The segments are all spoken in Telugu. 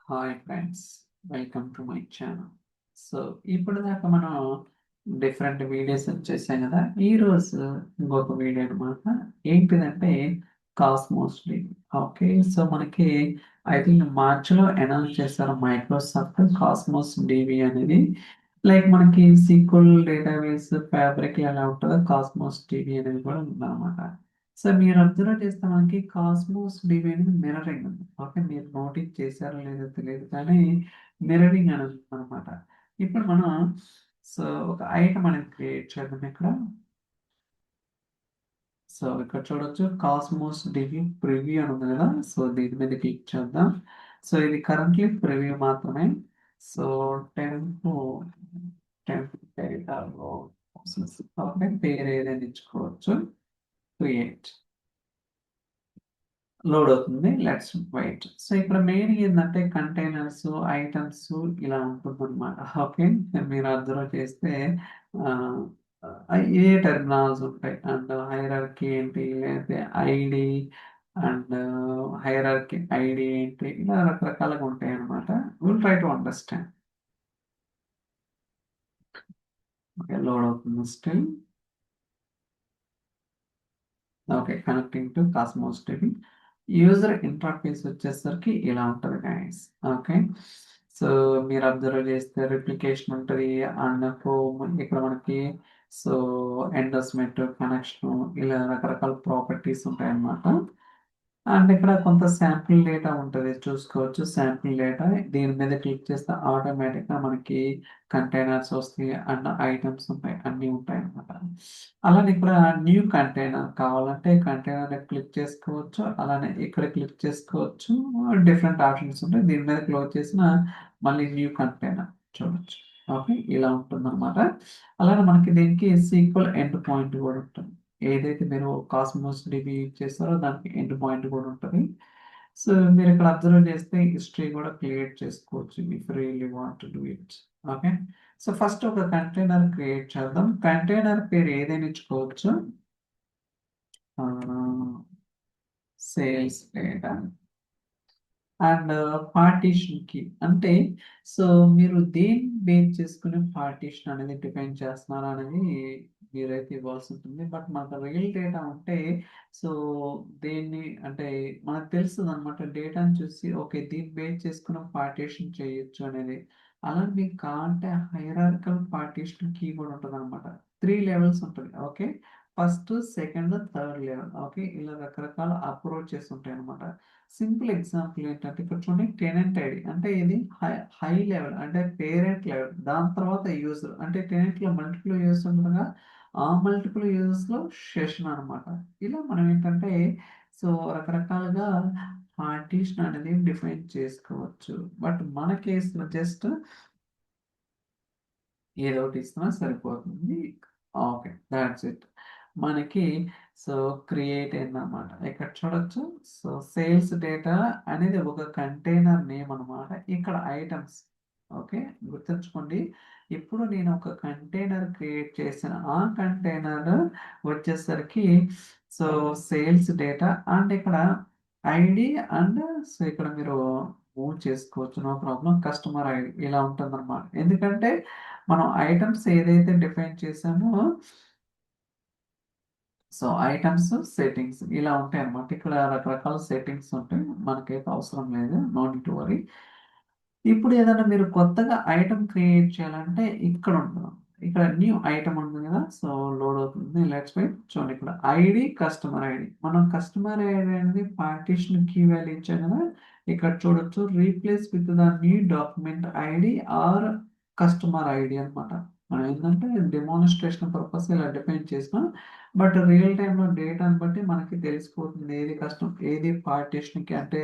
Hi friends, welcome to my channel. So ఇప్పటిదాకా మనం డిఫరెంట్ వీడియోస్ వచ్చేసాం కదా. ఈరోజు ఇంకొక వీడియో అనమాట. ఏంటిదంటే కాస్మోస్ డిబి. ఓకే, సో మనకి ఐ థింక్ మార్చిలో అనౌన్స్ చేశారు మైక్రోసాఫ్ట్ కాస్మోస్ డిబి అనేది. లైక్ మనకి సీక్వల్ డేటాబేస్ ఫ్యాబ్రిక్ ఎలా ఉంటుందో కాస్మోస్ డిబి అనేది కూడా ఉందన్నమాట. సో మీరు అబ్జర్వ్ చేస్తే మనకి కాస్మోస్ డిబి అనేది మిర్రరింగ్ ఉంది. ఓకే, మీరు నోటీస్ చేశారో లేదో తెలియదు కానీ మిర్రరింగ్ అనేది అనమాట. ఇప్పుడు మనం సో ఒక ఐటమ్ అనేది క్రియేట్ చేద్దాం ఇక్కడ. సో ఇక్కడ చూడొచ్చు కాస్మోస్ డిబి ప్రివ్యూ అని ఉంది కదా. సో దీని మీద క్లిక్ చేద్దాం. సో ఇది కరెంట్లీ ప్రివ్యూ మాత్రమే. సో 10 డేటాలో ఓకే, పేరు ఏదైనా ఇచ్చుకోవచ్చు. క్రియేట్ లోడ్ అవుతుంది. Let's wait. సో ఇక్కడ మెయిన్ ఏంటంటే కంటైనర్స్, ఐటమ్స్ ఇలా ఉంటుందన్నమాట. ఓకే, మీరు అబ్జర్వ్ చేస్తే ఆ, ఏ టెర్మినాల్స్ ఉంటాయి అండ్ హైరార్కీ ఏంటి, లేకపోతే ఐడి అండ్ హైరార్కీ ఐడి ఏంటి, ఇలా రకరకాలుగా ఉంటాయి అన్నమాట. Will try to understand. Okay, load అవుతుంది still. Okay, connecting to Cosmos TV. User interface వచ్చేసరికి ఇలా ఉంటుంది గైస్. ఓకే, సో మీరు అబ్జర్వ్ చేస్తే రిప్లికేషన్ ఉంటుంది అండ్ హోమ్ ఇక్కడ మనకి సో ఎండోస్మెంట్ కనెక్షన్ ఇలా రకరకాల ప్రాపర్టీస్ ఉంటాయి అన్నమాట. అండ్ ఇక్కడ కొంత శాంపిల్ డేటా ఉంటుంది, చూసుకోవచ్చు. శాంపిల్ డేటా దీని మీద క్లిక్ చేస్తే ఆటోమేటిక్గా మనకి కంటైనర్స్ వస్తాయి అండ్ ఐటమ్స్ ఉంటాయి, అన్నీ ఉంటాయి అన్నమాట. అలానే ఇక్కడ న్యూ కంటైనర్ కావాలంటే కంటైనర్ క్లిక్ చేసుకోవచ్చు. అలానే ఇక్కడ క్లిక్ చేసుకోవచ్చు. డిఫరెంట్ ఆప్షన్స్ ఉంటాయి. దీని మీద క్లోజ్ చేసిన మళ్ళీ న్యూ కంటైనర్ చూడొచ్చు. ఓకే, ఇలా ఉంటుంది అనమాట. అలానే మనకి దీనికి సీక్వల్ ఎండ్ పాయింట్ కూడా ఉంటుంది. ఏదైతే మీరు కాస్మోస్ డిబి యూజ్ చేస్తారో దానికి ఎండ్ పాయింట్ కూడా ఉంటుంది. సో మీరు ఇక్కడ అబ్జర్వ్ చేస్తే హిస్టరీ కూడా క్రియేట్ చేసుకోవచ్చు if really want to do it. Okay, so first ఒక కంటైనర్ క్రియేట్ చేద్దాం. కంటైనర్ పేరు ఏదైనా ఇచ్చుకోవచ్చు. సేల్స్ డేటా అండ్ పార్టీషన్ కి అంటే సో మీరు దేన్ని బేస్ చేసుకుని పార్టీషన్ అనేది డిఫైన్ చేస్తున్నారు అనేది మీరైతే ఇవ్వాల్సి ఉంటుంది. బట్ మనకు రియల్ డేటా ఉంటే సో దేన్ని అంటే మనకు తెలుస్తుంది అనమాట. డేటాను చూసి ఓకే దీన్ని బేస్ చేసుకుని పార్టీషన్ చేయొచ్చు అనేది. అలా మీకు కావాలంటే హైరార్కల్ పార్టీషన్ కీ కూడా ఉంటుంది అనమాట. 3 లెవెల్స్ ఉంటుంది. Okay, first, second, third level. Okay, ఇలా రకరకాల అప్రోచెస్ ఉంటాయి అనమాట. సింపుల్ ఎగ్జాంపుల్ ఏంటంటే ఇక్కడ చూడండి, టెనెంట్ ఐడి అంటే ఇది హై లెవెల్ అంటే పేరెంట్ లెవెల్. దాని తర్వాత యూజర్ అంటే టెనెంట్ లో మల్టిపుల్ యూజర్స్ ఉండగా ఆ మల్టిపుల్ యూజర్స్ లో సెషన్ అనమాట. ఇలా మనం ఏంటంటే సో రకరకాలుగా పార్టీషన్ అనేది డిఫైన్ చేసుకోవచ్చు. బట్ మన కేసులో జస్ట్ ఏదో ఒకటి ఇస్తున్నా సరిపోతుంది. Okay, that's it. మనకి సో క్రియేట్ అయిందన్నమాట. ఇక్కడ చూడొచ్చు. సో సేల్స్ డేటా అనేది ఒక కంటైనర్ నేమ్ అన్నమాట. ఇక్కడ ఐటమ్స్. ఓకే, గుర్తుంచుకోండి. ఇప్పుడు నేను ఒక కంటైనర్ క్రియేట్ చేసిన ఆ కంటైనర్ వచ్చేసరికి సో సేల్స్ డేటా అండ్ ఇక్కడ ఐడి అండ్ సో ఇక్కడ మీరు మూవ్ చేసుకోవచ్చు, నో ప్రాబ్లం. కస్టమర్ ఐడి ఇలా ఉంటుంది అనమాట. ఎందుకంటే మనం ఐటమ్స్ ఏదైతే డిఫైన్ చేసామో సో ఐటమ్స్ సెట్టింగ్స్ ఇలా ఉంటాయి అన్నమాట. ఇక్కడ రకరకాల సెట్టింగ్స్ ఉంటాయి, మనకైతే అవసరం లేదు, నో నీడ్ టు వరీ. ఇప్పుడు ఏదైనా మీరు కొత్తగా ఐటమ్ క్రియేట్ చేయాలంటే ఇక్కడ ఉంటుంది. ఇక్కడ న్యూ ఐటమ్ ఉంది కదా. సో లోడ్ అవుతుంది. Let's wait. చూడండి ఇక్కడ ఐడి, కస్టమర్ ఐడి. మనం కస్టమర్ ఐడి అనేది పార్టీషన్ కీ వాల్యూ ఇచ్చాం కదా. ఇక్కడ చూడొచ్చు, replace with the new document ID or customer ID అన్నమాట. మనం ఏంటంటే డెమోన్స్ట్రేషన్ పర్పస్ ఇలా డిఫైన్ చేసినాం. బట్ రియల్ టైంలో డేటాను బట్టి మనకి తెలిసిపోతుంది ఏది కష్టం ఏది పార్టీషన్కి అంటే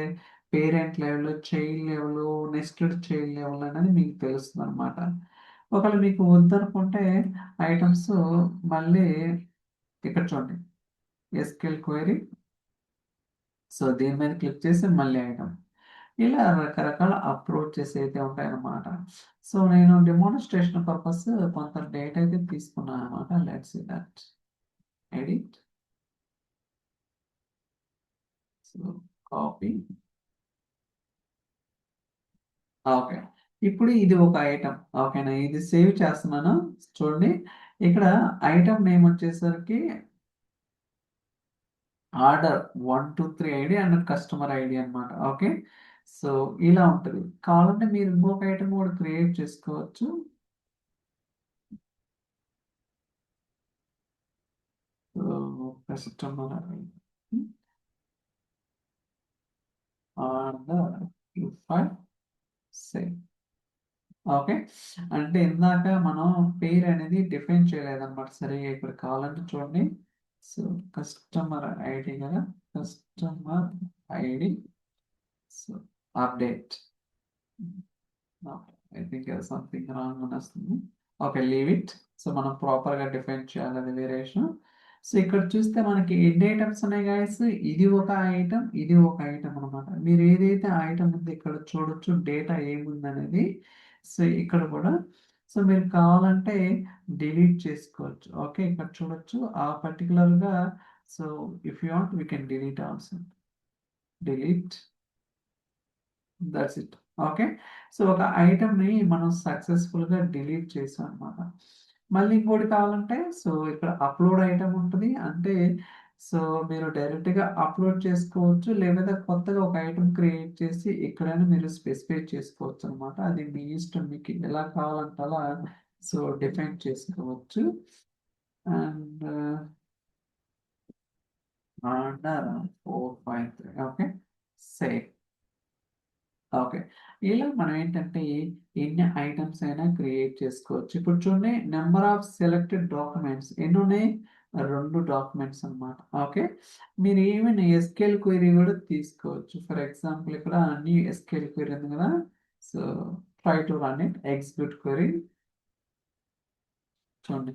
parent level, child level, nested child level అనేది మీకు తెలుస్తుంది అనమాట. ఒకవేళ మీకు వద్దనుకుంటే ఐటమ్స్ మళ్ళీ ఇక్కడ చూడండి, ఎస్క్యూఎల్ క్వైరీ. సో దీని మీద క్లిక్ చేసి మళ్ళీ ఐటమ్. ఇలా రకరకాల అప్రోచెస్ అయితే ఉంటాయన్నమాట. సో నేను డెమోన్స్ట్రేషన్ పర్పస్ కొంత డేటా అయితే తీసుకున్నాను అనమాట. Let's see that. Edit. So copy okay. ఇప్పుడు ఇది ఒక ఐటమ్. ఓకేనా? ఇది సేవ్ చేస్తున్నాను. చూడండి. ఇక్కడ ఐటమ్ నేమ్ వచ్చేసరికి order 1, 2, 3 ID and customer ID అన్నమాట. ఓకే. సో, ఇలా ఉంటది. కావాలంటే మీరు ఇంకొక ఐటమ్ కూడా క్రియేట్ చేసుకోవచ్చు. So, customer ID order 25 save. Okay. అంటే ఇందాక మనం పేరు అనేది డిఫైన్ చేయలేదన్నమాట సరిగ్గా. ఇక్కడ కావాలంటే చూడండి. సో, కస్టమర్ ఐడి కదా! Customer ID so, update. Okay. I think something wrong అని వస్తుంది. ఓకే. Leave it. సో, మనం ప్రాపర్‌గా డిఫైన్ చేయాలి అది వేరే విషయం. సో, ఇక్కడ చూస్తే మనకి ఎన్ని ఐటెమ్స్ ఉన్నాయి గైస్? ఇది ఒక ఐటెమ్, ఇది ఒక ఐటెమ్ అన్నమాట. మీరు ఏదైతే ఐటెమ్ ఉందో ఇక్కడ చూడొచ్చు డేటా ఏముందనేది. సో, ఇక్కడ కూడా సో, మీరు కావాలంటే డిలీట్ చేసుకోవచ్చు. ఓకే. ఇక్కడ చూడొచ్చు. ఆ పర్టిక్యులర్‌గా so, if you want we can delete also. Delete. That's it. Okay. So, ఒక ఐటెమ్‌ని మనం సక్సెస్‌ఫుల్‌గా డిలీట్ చేసామన్నమాట. మళ్ళీ ఇంకోటి కావాలంటే సో, ఇక్కడ అప్‌లోడ్ ఐటెమ్ ఉంటది. అంటే సో, మీరు డైరెక్ట్‌గా అప్‌లోడ్ చేసుకోవచ్చు. లేకపోతే కొత్తగా ఒక ఐటెమ్ క్రియేట్ చేసి ఎక్కడైనా మీరు స్పెసిఫై చేసుకోవచ్చన్నమాట. అది మీ ఇష్టం. మీకు ఎలా కావాలంటే అలా సో, డిఫైన్ చేసుకోవచ్చు. And order 4, 5, 3 okay. Save. Okay. ఇలా మనం ఏంటంటే ఎన్ని ఐటెమ్స్ అయినా క్రియేట్ చేసుకోవచ్చు. ఇప్పుడు చూడండి నంబర్ ఆఫ్ సెలెక్టెడ్ డాక్యుమెంట్స్ ఎన్నున్నాయి? 2 డాక్యుమెంట్స్ అన్నమాట. ఓకే. మీరు ఈవెన్ ఎస్‌క్యూఎల్ క్వెరీ కూడా తీసుకోవచ్చు. ఫర్ ఎగ్జాంపుల్ ఇక్కడ న్యూ ఎస్‌క్యూఎల్ క్వెరీ ఉంది కదా! So, try to run it. Execute query. చూడండి.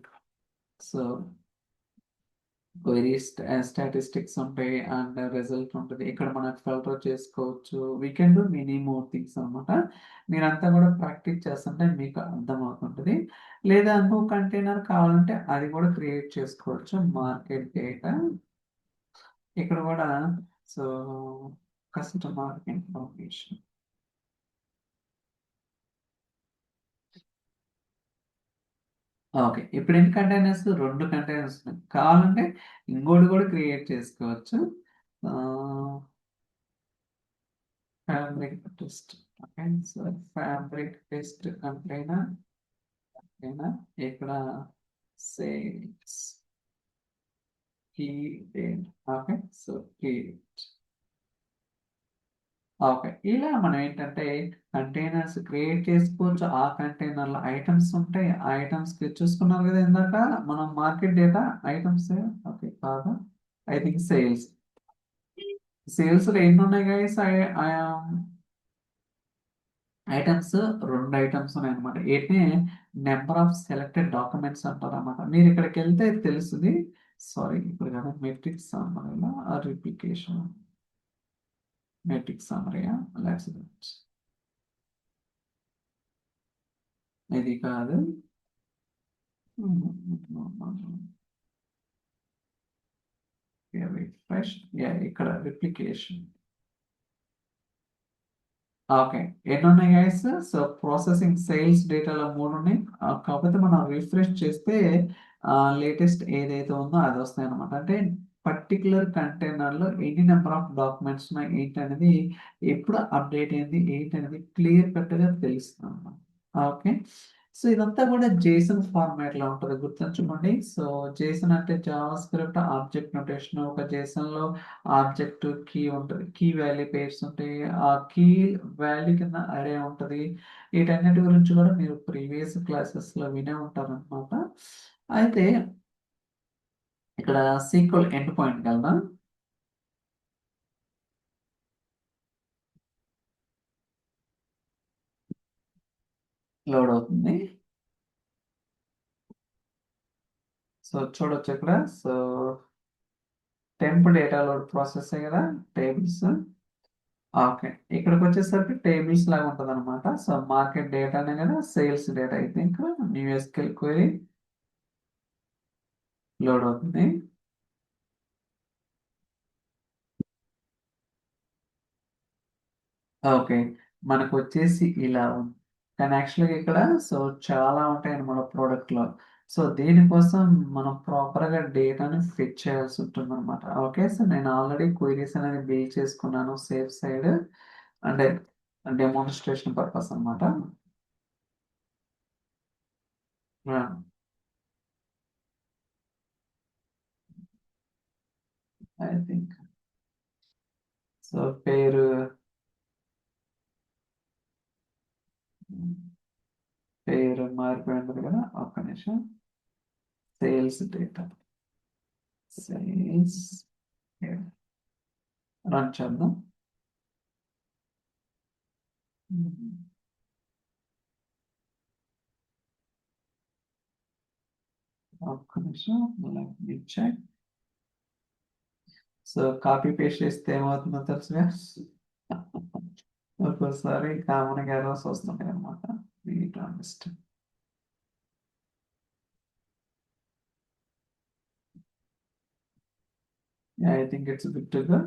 సో క్వెరీ స్టాటిస్టిక్స్ ఉంటాయి అండ్ రిజల్ట్ ఉంటది. ఇక్కడ మనం ఫిల్టర్ చేసుకోవచ్చు. We can do many more things అన్నమాట. మీరంతా కూడా ప్రాక్టీస్ చేస్తుంటే మీకు అర్థమవుతుంటది. లేదా ఇంకో కంటైనర్ కావాలంటే అది కూడా క్రియేట్ చేసుకోవచ్చు. మార్కెట్ డేటా ఇక్కడ కూడా సో, కస్టమర్ ఇన్ఫర్మేషన్. ఓకే. ఇప్పుడు ఎన్ని కంటైనర్స్? 2 కంటైనర్స్ ఉన్నాయి. కావాలంటే ఇంకోటి కూడా క్రియేట్ చేసుకోవచ్చు. Ah fabric test. Okay. So, fabric test container ఓకేనా? ఇక్కడ sales key date. Okay. So, key date. Okay. ఇలా మనం ఏంటంటే కంటైనర్స్ క్రియేట్ చేసుకోవచ్చు. ఆ కంటైనర్‌లో ఐటెమ్స్ ఉంటాయి. ఆ ఐటెమ్స్‌కి చూసుకున్నారు కదా ఇందాక మనం మార్కెట్ డేటా ఐటెమ్స్ ఓకే. కాదా? I think sales. సేల్స్‌లో ఎన్నున్నాయి గైస్? ఐటెమ్స్ 2 ఐటెమ్స్ ఉన్నాయన్నమాట. వీటిని నంబర్ ఆఫ్ సెలెక్టెడ్ డాక్యుమెంట్స్ అంటారన్నమాట. మీరు ఇక్కడికెళ్తే తెలుస్తది. సారీ ఇప్పుడు కాదు మెట్రిక్ సమ్మరీలా రిప్లికేషన్ మెట్రిక్ సమ్మరీయా లెట్స్ డూట్. ఇది కాదు. రిఫ్రెష్ ఇక్కడ రిప్లికేషన్. ఓకే. ఎన్నున్నాయి గైస్? సో, ప్రాసెసింగ్ సేల్స్ డేటాలో 3 ఉన్నాయి. కాకపోతే మనం రిఫ్రెష్ చేస్తే లేటెస్ట్ ఏదైతే ఉందో అది వస్తాయన్నమాట. అంటే పర్టిక్యులర్ కంటైనర్‌లో ఎన్ని నంబర్ ఆఫ్ డాక్యుమెంట్స్ ఉన్నాయి ఏంటనేది ఎప్పుడు అప్డేట్ అయింది ఏంటనేది క్లియర్ కట్‌గా తెలుస్తుందన్నమాట. ఓకే. సో, ఇదంతా కూడా జేసన్ ఫార్మాట్‌లో ఉంటది గుర్తుంచుకోండి. సో, జేసన్ అంటే జావాస్క్రిప్ట్ ఆబ్జెక్ట్ నొటేషన్. ఒక జేసన్‌లో ఆబ్జెక్ట్ కీ ఉంటది. కీ వాల్యూ పెయిర్స్ ఉంటాయి. ఆ కీ వాల్యూ కింద అరే ఉంటది. వీటన్నిటి గురించి కూడా మీరు ప్రీవియస్ క్లాసెస్‌లో వినే ఉంటారనమాట. అయితే ఇక్కడ సీక్వెల్ ఎండ్ పాయింట్‌కెళ్దాం. లోడ్ అవుతుంది. సో, చూడొచ్చు ఇక్కడ. సో, టెంప్ డేటా లోడ్ ప్రాసెసే కదా! టేబుల్స్. ఓకే. ఇక్కడికొచ్చేసరికి టేబుల్స్ లాగా ఉంటదనమాట. సో, మార్కెట్ డేటానే కదా! Sales data I think new SQL query load అవుతుంది. ఓకే. మనకు వచ్చేసి ఇలా ఉంది. కానీ యాక్చువల్గా ఇక్కడ సో చాలా ఉంటాయి మన ప్రోడక్ట్లో. సో దీనికోసం మనం ప్రాపర్గా డేటాను ఫిట్ చేయాల్సి ఉంటుంది అనమాట. ఓకే, సో నేను ఆల్రెడీ క్వైరీస్ అనేది బిల్డ్ చేసుకున్నాను సేఫ్ సైడ్, అంటే డెమోన్స్ట్రేషన్ పర్పస్ అనమాట. ఐ థింక్ సో పేరు పేరు మారిపోయింది కదా, ఒక్క నిమిషం. సేల్స్ డేటా, సేల్స్ రన్ చేద్దాం. ఒక్క నిమిషం, చెక్. సో కాపీ పేస్ట్ చేస్తే ఏమవుతుందో తెలుసుగా, ఒక్కోసారి కామన్ ఎర్రర్స్ వస్తుంటాయి అనమాట. I think it's good to go.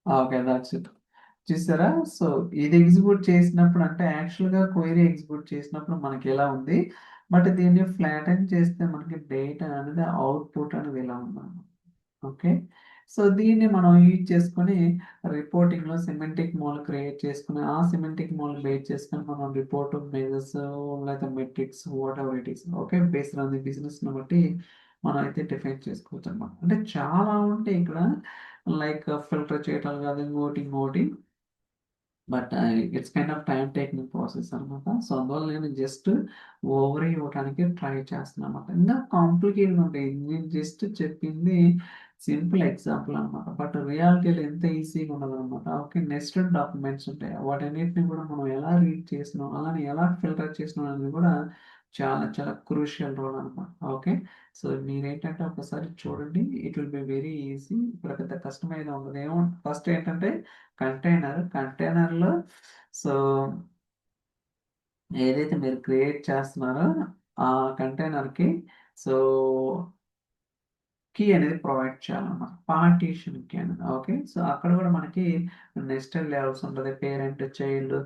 Okay, that's it. చూసారా? సో ఇది ఎగ్జిక్యూట్ చేసినప్పుడు, అంటే యాక్చువల్గా క్వైరీ ఎగ్జిక్యూట్ చేసినప్పుడు మనకి ఎలా ఉంది, బట్ దీన్ని ఫ్లాటన్ చేస్తే మనకి డేటా అనేది అవుట్పుట్ అనేది ఎలా ఉందన్నమాట. ఓకే, సో దీన్ని మనం యూజ్ చేసుకొని రిపోర్టింగ్లో సిమెంటిక్ మోల్ క్రియేట్ చేసుకుని, ఆ సిమెంటిక్ మోల్ బేస్ చేసుకొని మనం రిపోర్ట్ మెజర్స్ లేదా metrics whatever it is, okay, based on the బిజినెస్ని బట్టి మనం అయితే డిఫైన్ చేసుకోవచ్చు అనమాట. అంటే చాలా ఉంటాయి ఇక్కడ, లైక్ ఫిల్టర్ చేయటం కాదు, ఇంకోటి ఇంకోటి, but it's kind of time taking process అనమాట. సో అందువల్ల నేను జస్ట్ ఓవర్ ఇవ్వడానికి ట్రై చేస్తున్నాను అనమాట. ఇంకా కాంప్లికేటెడ్ ఉంటాయి, నేను జస్ట్ చెప్పింది సింపుల్ ఎగ్జాంపుల్ అనమాట, బట్ రియాలిటీలో ఎంత ఈజీగా ఉండదు అనమాట. ఓకే, నెస్టెడ్ డాక్యుమెంట్స్ ఉంటాయి, వాటన్నిటిని కూడా మనం ఎలా రీడ్ చేసినాం, అలానే ఎలా ఫిల్టర్ చేసినాం అనేది కూడా చాలా చాలా క్రూషియల్ రోల్ అనమాట. ఓకే, సో మీరేంటంటే ఒకసారి చూడండి, it will be very easy. ఇక్కడ పెద్ద కష్టమైనా ఉండదు. ఏమో ఫస్ట్ ఏంటంటే కంటైనర్లో సో ఏదైతే మీరు క్రియేట్ చేస్తున్నారో ఆ కంటైనర్కి సో కీ అనేది ప్రొవైడ్ చేయాలన్నమాట, పార్టీషన్ కీ అనేది. ఓకే, సో అక్కడ కూడా మనకి నెస్టెడ్ లెవెల్స్ ఉంటుంది, parent child.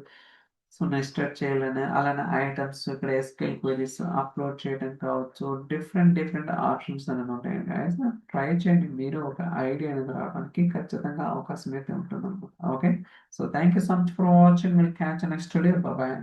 So nested child అని, అలానే ఐటమ్స్, ఇక్కడ ఎస్క్యూఎల్ క్వెరీస్ అప్లోడ్ చేయడం కావచ్చు, డిఫరెంట్ డిఫరెంట్ ఆప్షన్స్ అనేది ఉంటాయి. గైస్ ట్రై చేయండి, మీరు ఒక ఐడియా అనేది రావడానికి ఖచ్చితంగా అవకాశం అయితే ఉంటుంది అనమాట. Okay, so thank you so much for watching, will catch next video. Bye.